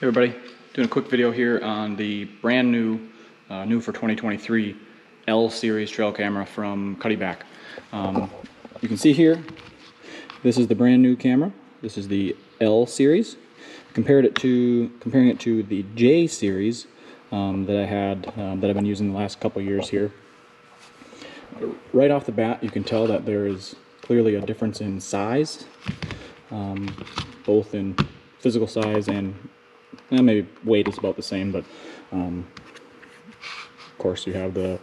Hey everybody, doing a quick video here on the brand new, new for 2023 L series trail camera from Cuddeback. You can see here, this is the brand new camera. This is the L series. Comparing it to the J series that I had, that I've been using the last couple years here. Right off the bat, you can tell that there is clearly a difference in size, both in physical size and maybe weight is about the same, but of course you have the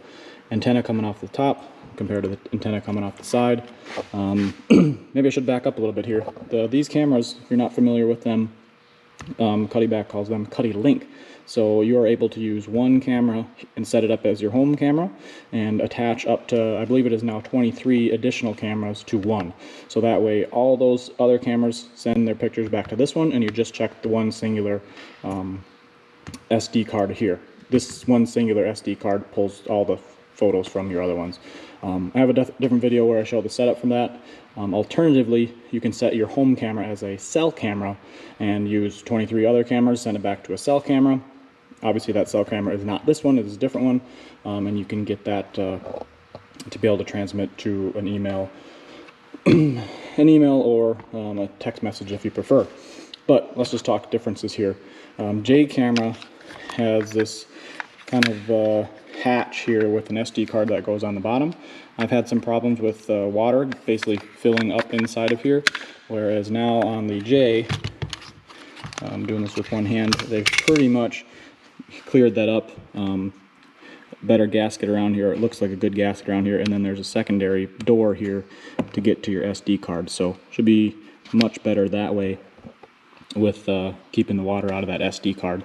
antenna coming off the top compared to the antenna coming off the side. Maybe I should back up a little bit here. These cameras, if you're not familiar with them, Cuddeback calls them Cuddelink. So you are able to use one camera and set it up as your home camera and attach up to, I believe it is now 23 additional cameras to one. So that way all those other cameras send their pictures back to this one and you just check the one singular SD card here. This one singular SD card pulls all the photos from your other ones. I have a different video where I show the setup from that. Alternatively, you can set your home camera as a cell camera and use 23 other cameras, send it back to a cell camera. Obviously that cell camera is not this one, it is a different one, and you can get that to be able to transmit to an email, or a text message if you prefer. But let's just talk differences here. J camera has this kind of hatch here with an SD card that goes on the bottom. I've had some problems with water basically filling up inside of here, whereas now on the J, I'm doing this with one hand, they've pretty much cleared that up. Better gasket around here. It looks like a good gasket around here, and then there's a secondary door here to get to your SD card, so should be much better that way with keeping the water out of that SD card.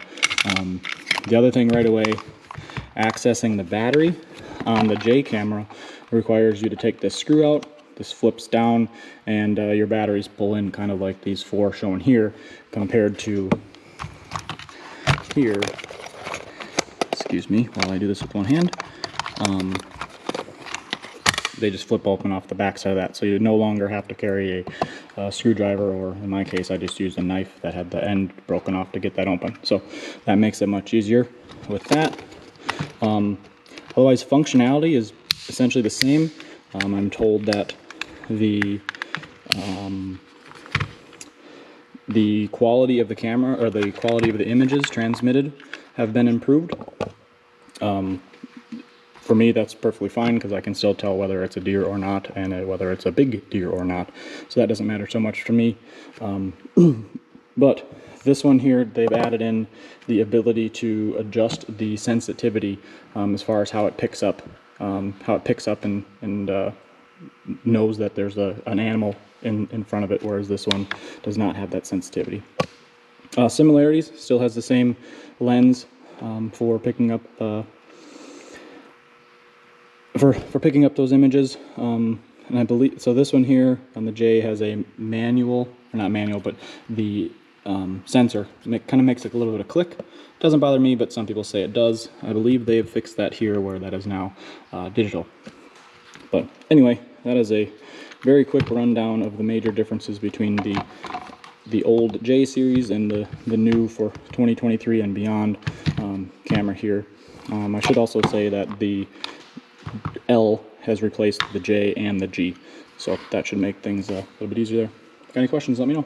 The other thing right away, accessing the battery on the J camera requires you to take this screw out. This flips down and your batteries pull in kind of like these four shown here, compared to here, excuse me while I do this with one hand, they just flip open off the back side of that, so you no longer have to carry a screwdriver, or in my case I just used a knife that had the end broken off to get that open, so that makes it much easier with that. Otherwise, functionality is essentially the same. I'm told that the quality of the camera, or the quality of the images transmitted, have been improved. For me, that's perfectly fine because I can still tell whether it's a deer or not, and whether it's a big deer or not. So that doesn't matter so much for me. But this one here, they've added in the ability to adjust the sensitivity as far as how it picks up, and knows that there's an animal in front of it, whereas this one does not have that sensitivity. Similarities, still has the same lens for picking up picking up those images, and I believe so. This one here on the J has a manual, or not manual, but the sensor. It kind of makes like a little bit of click. Doesn't bother me, but some people say it does. I believe they've fixed that here, where that is now digital. But anyway, that is a very quick rundown of the major differences between the old J series and the new for 2023 and beyond camera here. I should also say that the L has replaced the J and the G, so that should make things a little bit easier there. Got any questions, let me know.